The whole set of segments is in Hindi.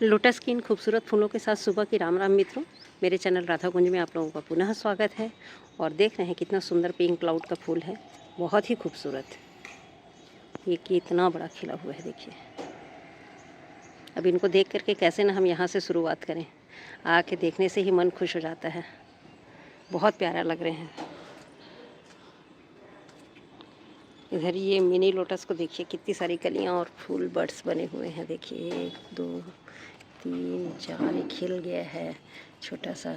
लोटस की इन खूबसूरत फूलों के साथ सुबह की राम राम मित्रों। मेरे चैनल राधा कुंज में आप लोगों का पुनः स्वागत है। और देख रहे हैं कितना सुंदर पिंक क्लाउड का फूल है, बहुत ही खूबसूरत। ये कितना बड़ा खिला हुआ है, देखिए। अब इनको देख करके कैसे ना हम यहाँ से शुरुआत करें, आके देखने से ही मन खुश हो जाता है। बहुत प्यारा लग रहे हैं। इधर ये मिनी लोटस को देखिए, कितनी सारी कलियाँ और फूल बर्ड्स बने हुए हैं। देखिए 1 2 3 4 ये खिल गया है, छोटा सा।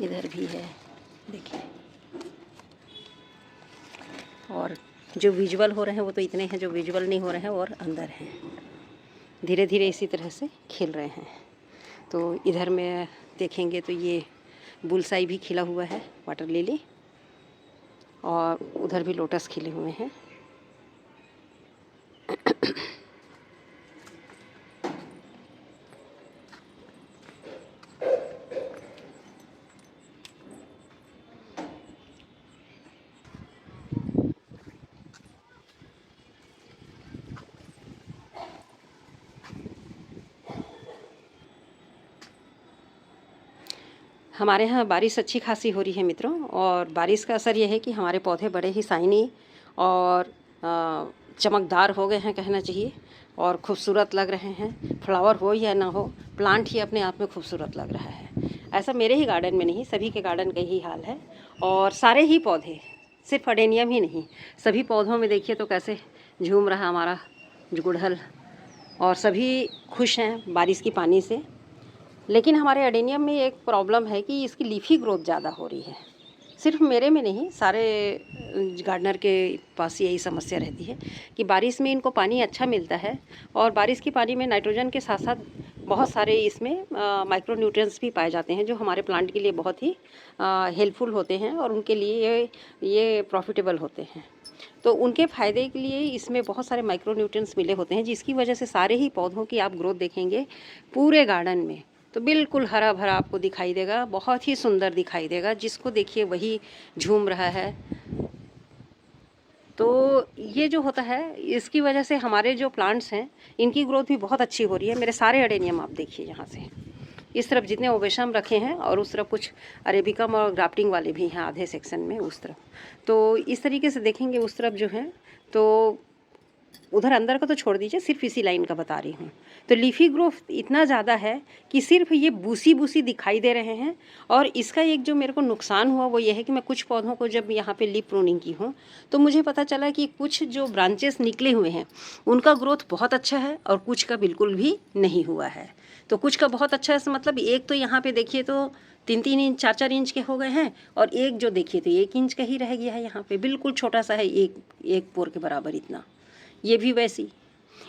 इधर भी है, देखिए। और जो विजुअल हो रहे हैं वो तो इतने हैं, जो विजुअल नहीं हो रहे हैं और अंदर हैं। धीरे धीरे इसी तरह से खिल रहे हैं। तो इधर में देखेंगे तो ये बुलसाई भी खिला हुआ है, वाटर लिली, और उधर भी लोटस खिले हुए हैं। हमारे यहाँ बारिश अच्छी खासी हो रही है मित्रों, और बारिश का असर यह है कि हमारे पौधे बड़े ही शाइनी और चमकदार हो गए हैं, कहना चाहिए, और खूबसूरत लग रहे हैं। फ्लावर हो या ना हो, प्लांट ही अपने आप में खूबसूरत लग रहा है। ऐसा मेरे ही गार्डन में नहीं, सभी के गार्डन का ही हाल है। और सारे ही पौधे, सिर्फ अडेनियम ही नहीं, सभी पौधों में देखिए तो कैसे झूम रहा हमारा गुड़हल, और सभी खुश हैं बारिश की पानी से। लेकिन हमारे अडेनियम में एक प्रॉब्लम है कि इसकी लीफी ग्रोथ ज़्यादा हो रही है। सिर्फ मेरे में नहीं, सारे गार्डनर के पास यही समस्या रहती है कि बारिश में इनको पानी अच्छा मिलता है, और बारिश के पानी में नाइट्रोजन के साथ साथ बहुत सारे इसमें माइक्रो न्यूट्रिएंट्स भी पाए जाते हैं, जो हमारे प्लांट के लिए बहुत ही हेल्पफुल होते हैं और उनके लिए ये प्रॉफिटेबल होते हैं। तो उनके फ़ायदे के लिए इसमें बहुत सारे माइक्रो न्यूट्रिएंट्स मिले होते हैं, जिसकी वजह से सारे ही पौधों की आप ग्रोथ देखेंगे पूरे गार्डन में तो बिल्कुल हरा भरा आपको दिखाई देगा, बहुत ही सुंदर दिखाई देगा। जिसको देखिए वही झूम रहा है। तो ये जो होता है, इसकी वजह से हमारे जो प्लांट्स हैं इनकी ग्रोथ भी बहुत अच्छी हो रही है। मेरे सारे अडेनियम आप देखिए यहाँ से, इस तरफ जितने ओवेशम रखे हैं, और उस तरफ कुछ अरेबिकम और ग्राफ्टिंग वाले भी हैं आधे सेक्शन में उस तरफ। तो इस तरीके से देखेंगे उस तरफ जो है, तो उधर अंदर का तो छोड़ दीजिए, सिर्फ इसी लाइन का बता रही हूँ। तो लीफी ग्रोथ इतना ज़्यादा है कि सिर्फ ये बूसी बूसी दिखाई दे रहे हैं। और इसका एक जो मेरे को नुकसान हुआ वो ये है कि मैं कुछ पौधों को जब यहाँ पे लीफ प्रूनिंग की हूँ तो मुझे पता चला कि कुछ जो ब्रांचेस निकले हुए हैं उनका ग्रोथ बहुत अच्छा है, और कुछ का बिल्कुल भी नहीं हुआ है। तो कुछ का बहुत अच्छा है, मतलब एक तो यहाँ पर देखिए तो 3-3 इंच 4-4 इंच के हो गए हैं, और एक जो देखिए तो 1 इंच का ही रह गया है। यहाँ पर बिल्कुल छोटा सा है, एक पोर के बराबर इतना। ये भी वैसी।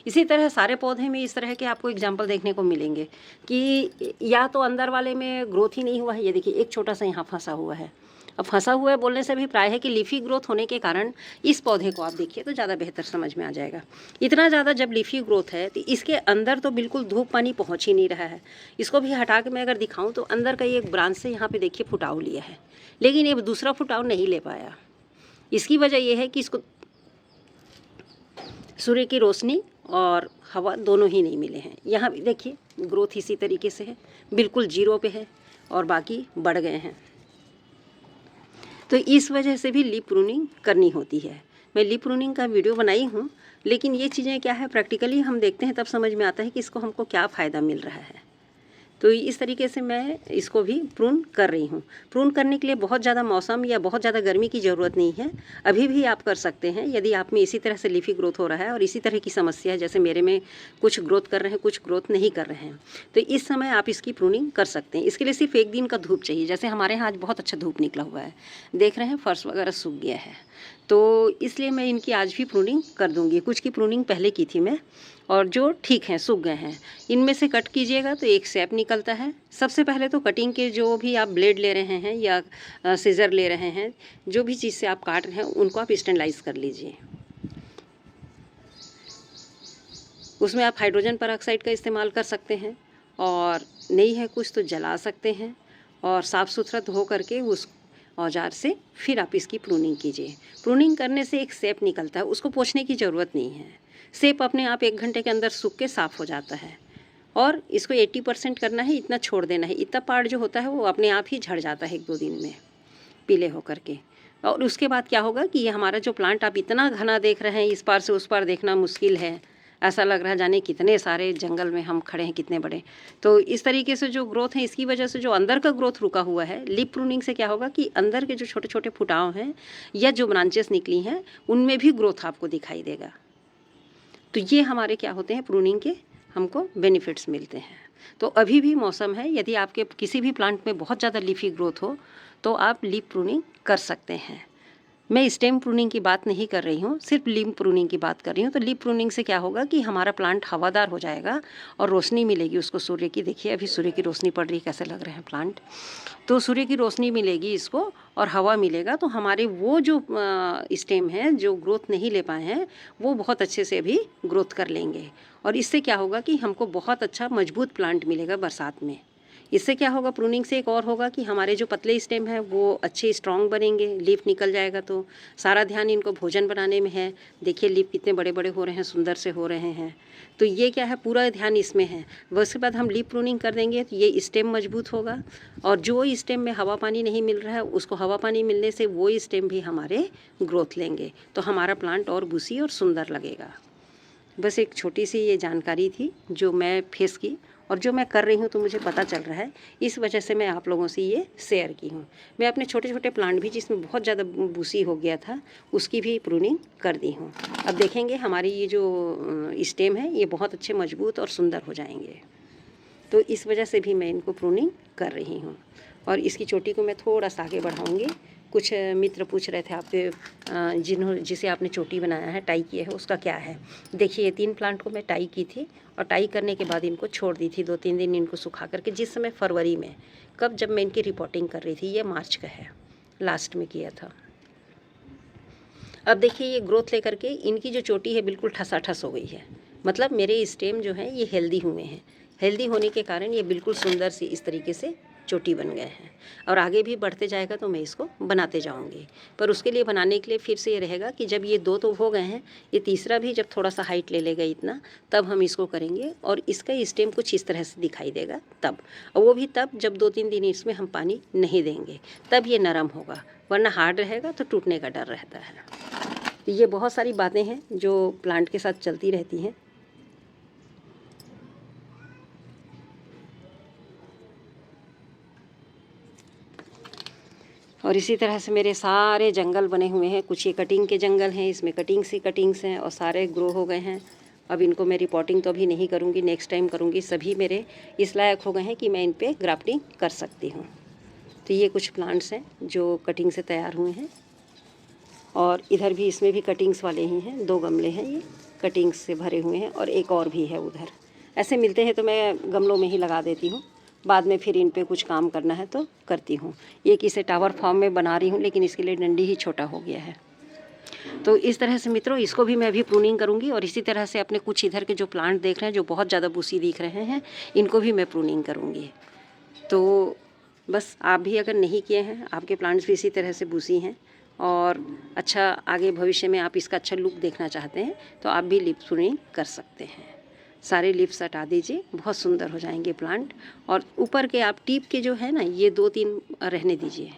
इसी तरह सारे पौधे में इस तरह के आपको एग्जाम्पल देखने को मिलेंगे कि या तो अंदर वाले में ग्रोथ ही नहीं हुआ है। ये देखिए एक छोटा सा यहाँ फंसा हुआ है। अब फंसा हुआ है बोलने से भी प्राय है कि लीफी ग्रोथ होने के कारण इस पौधे को आप देखिए तो ज़्यादा बेहतर समझ में आ जाएगा। इतना ज़्यादा जब लीफी ग्रोथ है तो इसके अंदर तो बिल्कुल धूप पानी पहुँच ही नहीं रहा है। इसको भी हटा के मैं अगर दिखाऊँ तो अंदर का ये एक ब्रांच से यहाँ पर देखिए फुटाव लिया है, लेकिन ये दूसरा फुटाव नहीं ले पाया। इसकी वजह यह है कि इसको सूर्य की रोशनी और हवा दोनों ही नहीं मिले हैं। यहाँ भी देखिए ग्रोथ इसी तरीके से है, बिल्कुल जीरो पे है, और बाकी बढ़ गए हैं। तो इस वजह से भी लीफ प्रूनिंग करनी होती है। मैं लीफ प्रूनिंग का वीडियो बनाई हूँ, लेकिन ये चीज़ें क्या है, प्रैक्टिकली हम देखते हैं तब समझ में आता है कि इसको हमको क्या फ़ायदा मिल रहा है। तो इस तरीके से मैं इसको भी प्रून कर रही हूँ। प्रून करने के लिए बहुत ज़्यादा मौसम या बहुत ज़्यादा गर्मी की ज़रूरत नहीं है, अभी भी आप कर सकते हैं। यदि आप में इसी तरह से लीफी ग्रोथ हो रहा है और इसी तरह की समस्या है, जैसे मेरे में कुछ ग्रोथ कर रहे हैं कुछ ग्रोथ नहीं कर रहे हैं, तो इस समय आप इसकी प्रूनिंग कर सकते हैं। इसके लिए सिर्फ 1 दिन का धूप चाहिए। जैसे हमारे यहाँ आज बहुत अच्छा धूप निकला हुआ है, देख रहे हैं फर्श वगैरह सूख गया है, तो इसलिए मैं इनकी आज भी प्रूनिंग कर दूँगी। कुछ की प्रूनिंग पहले की थी मैं, और जो ठीक हैं सूख गए हैं, इनमें से कट कीजिएगा तो एक शेप निकलता है। सबसे पहले तो कटिंग के जो भी आप ब्लेड ले रहे हैं या सीजर ले रहे हैं, जो भी चीज़ से आप काट रहे हैं उनको आप स्टरलाइज कर लीजिए। उसमें आप हाइड्रोजन पेरोक्साइड का इस्तेमाल कर सकते हैं, और नहीं है कुछ तो जला सकते हैं, और साफ़ सुथरा धो करके उस औजार से फिर आप इसकी प्रूनिंग कीजिए। प्रूनिंग करने से एक शेप निकलता है, उसको पोंछने की ज़रूरत नहीं है। शेप अपने आप 1 घंटे के अंदर सूख के साफ़ हो जाता है, और इसको 80% करना है, इतना छोड़ देना है। इतना पार्ट जो होता है वो अपने आप ही झड़ जाता है 1-2 दिन में पीले होकर के। और उसके बाद क्या होगा कि ये हमारा जो प्लांट आप इतना घना देख रहे हैं, इस पार से उस पार देखना मुश्किल है, ऐसा लग रहा है जाने कितने सारे जंगल में हम खड़े हैं, कितने बड़े। तो इस तरीके से जो ग्रोथ है, इसकी वजह से जो अंदर का ग्रोथ रुका हुआ है, लीफ प्रूनिंग से क्या होगा कि अंदर के जो छोटे छोटे फुटाव हैं या जो ब्रांचेस निकली हैं, उनमें भी ग्रोथ आपको दिखाई देगा। तो ये हमारे क्या होते हैं, प्रूनिंग के हमको बेनिफिट्स मिलते हैं। तो अभी भी मौसम है, यदि आपके किसी भी प्लांट में बहुत ज़्यादा लीफी ग्रोथ हो तो आप लीफ प्रूनिंग कर सकते हैं। मैं स्टेम प्रूनिंग की बात नहीं कर रही हूँ, सिर्फ लीफ प्रूनिंग की बात कर रही हूँ। तो लीफ प्रूनिंग से क्या होगा कि हमारा प्लांट हवादार हो जाएगा और रोशनी मिलेगी उसको सूर्य की। देखिए अभी सूर्य की रोशनी पड़ रही है, कैसे लग रहे हैं प्लांट। तो सूर्य की रोशनी मिलेगी इसको और हवा मिलेगा, तो हमारे वो जो स्टेम है जो ग्रोथ नहीं ले पाए हैं, वो बहुत अच्छे से अभी ग्रोथ कर लेंगे। और इससे क्या होगा कि हमको बहुत अच्छा मजबूत प्लांट मिलेगा बरसात में। इससे क्या होगा, प्रूनिंग से एक और होगा कि हमारे जो पतले स्टेम हैं वो अच्छे स्ट्रॉन्ग बनेंगे। लीफ निकल जाएगा तो सारा ध्यान इनको भोजन बनाने में है। देखिए लीफ कितने बड़े बड़े हो रहे हैं, सुंदर से हो रहे हैं। तो ये क्या है, पूरा ध्यान इसमें है। उसके बाद हम लीफ प्रूनिंग कर देंगे तो ये स्टेम मजबूत होगा, और जो स्टेम में हवा पानी नहीं मिल रहा है उसको हवा पानी मिलने से वो स्टेम भी हमारे ग्रोथ लेंगे, तो हमारा प्लांट और बुशी और सुंदर लगेगा। बस एक छोटी सी ये जानकारी थी जो मैं फेस की और जो मैं कर रही हूँ, तो मुझे पता चल रहा है, इस वजह से मैं आप लोगों से ये शेयर की हूँ। मैं अपने छोटे छोटे प्लांट भी जिसमें बहुत ज़्यादा बूसी हो गया था उसकी भी प्रूनिंग कर दी हूँ। अब देखेंगे हमारी ये जो स्टेम है ये बहुत अच्छे मजबूत और सुंदर हो जाएंगे। तो इस वजह से भी मैं इनको प्रूनिंग कर रही हूँ। और इसकी चोटी को मैं थोड़ा सा आगे बढ़ाऊँगी। कुछ मित्र पूछ रहे थे आपके जिसे आपने चोटी बनाया है, टाई किया है, उसका क्या है। देखिए ये 3 प्लांट को मैं टाई की थी और टाई करने के बाद इनको छोड़ दी थी 2-3 दिन इनको सुखा करके। जिस समय फरवरी में, कब, जब मैं इनकी रिपोर्टिंग कर रही थी, ये मार्च का है, लास्ट में किया था। अब देखिए ये ग्रोथ लेकर के इनकी जो चोटी है बिल्कुल ठसाठस हो गई है। मतलब मेरे स्टेम जो है ये हेल्दी हुए हैं। हेल्दी होने के कारण ये बिल्कुल सुंदर सी इस तरीके से चोटी बन गए हैं। और आगे भी बढ़ते जाएगा तो मैं इसको बनाते जाऊंगी। पर उसके लिए, बनाने के लिए फिर से ये रहेगा कि जब ये 2 तो हो गए हैं, ये तीसरा भी जब थोड़ा सा हाइट ले लेगा इतना, तब हम इसको करेंगे और इसका स्टेम कुछ इस तरह से दिखाई देगा तब। और वो भी तब जब 2-3 दिन इसमें हम पानी नहीं देंगे, तब ये नरम होगा, वरना हार्ड रहेगा तो टूटने का डर रहता है। ये बहुत सारी बातें हैं जो प्लांट के साथ चलती रहती हैं। और इसी तरह से मेरे सारे जंगल बने हुए हैं। कुछ ये कटिंग के जंगल हैं, इसमें कटिंग्स हैं और सारे ग्रो हो गए हैं। अब इनको मैं रिपोर्टिंग तो अभी नहीं करूँगी, नेक्स्ट टाइम करूँगी। सभी मेरे इस लायक हो गए हैं कि मैं इन पर ग्राफ्टिंग कर सकती हूँ। तो ये कुछ प्लांट्स हैं जो कटिंग से तैयार हुए हैं। और इधर भी, इसमें भी कटिंग्स वाले ही हैं। 2 गमले हैं ये कटिंग्स से भरे हुए हैं और एक और भी है उधर। ऐसे मिलते हैं तो मैं गमलों में ही लगा देती हूँ, बाद में फिर इन पे कुछ काम करना है तो करती हूँ। ये किसे टावर फॉर्म में बना रही हूँ, लेकिन इसके लिए डंडी ही छोटा हो गया है। तो इस तरह से मित्रों इसको भी मैं अभी प्रूनिंग करूँगी। और इसी तरह से अपने कुछ इधर के जो प्लांट देख रहे हैं जो बहुत ज़्यादा बूसी दिख रहे हैं, इनको भी मैं प्रूनिंग करूँगी। तो बस आप भी अगर नहीं किए हैं, आपके प्लांट्स भी इसी तरह से बूसी हैं और अच्छा आगे भविष्य में आप इसका अच्छा लुक देखना चाहते हैं, तो आप भी लीफ प्रूनिंग कर सकते हैं। सारे लीव्स हटा दीजिए, बहुत सुंदर हो जाएंगे प्लांट। और ऊपर के आप टीप के जो है ना, ये 2-3 रहने दीजिए।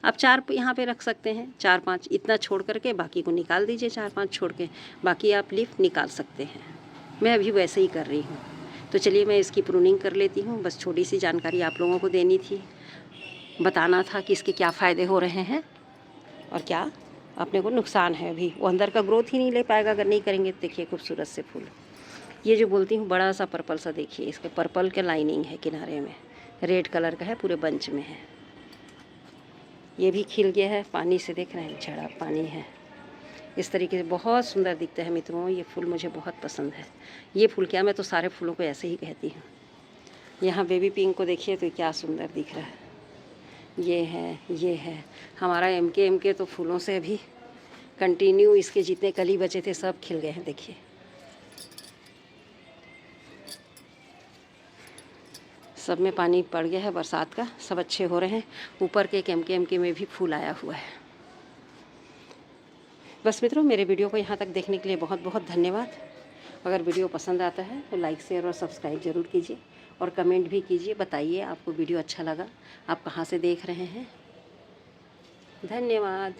आप 4 यहाँ पे रख सकते हैं, 4-5 इतना छोड़ करके बाकी को निकाल दीजिए। 4-5 छोड़ के बाकी आप लीफ निकाल सकते हैं। मैं अभी वैसे ही कर रही हूँ। तो चलिए मैं इसकी प्रूनिंग कर लेती हूँ। बस छोटी सी जानकारी आप लोगों को देनी थी, बताना था कि इसके क्या फ़ायदे हो रहे हैं और क्या अपने को नुकसान है। अभी वो अंदर का ग्रोथ ही नहीं ले पाएगा अगर नहीं करेंगे। देखिए खूबसूरत से फूल, ये जो बोलती हूँ बड़ा सा पर्पल सा, देखिए इसके पर्पल के लाइनिंग है किनारे में, रेड कलर का है, पूरे बंच में है। ये भी खिल गया है, पानी से देख रहे हैं झड़ा पानी है। इस तरीके से बहुत सुंदर दिखता है मित्रों। ये फूल मुझे बहुत पसंद है। ये फूल क्या, मैं तो सारे फूलों को ऐसे ही कहती हूँ। यहाँ बेबी पिंक को देखिए तो क्या सुंदर दिख रहा है। ये है हमारा एमके तो फूलों से अभी कंटिन्यू, इसके जितने कली बचे थे सब खिल गए हैं। देखिए सब में पानी पड़ गया है बरसात का, सब अच्छे हो रहे हैं। ऊपर के एमके में भी फूल आया हुआ है। बस मित्रों मेरे वीडियो को यहाँ तक देखने के लिए बहुत बहुत धन्यवाद। अगर वीडियो पसंद आता है तो लाइक शेयर और सब्सक्राइब ज़रूर कीजिए और कमेंट भी कीजिए, बताइए आपको वीडियो अच्छा लगा, आप कहाँ से देख रहे हैं। धन्यवाद।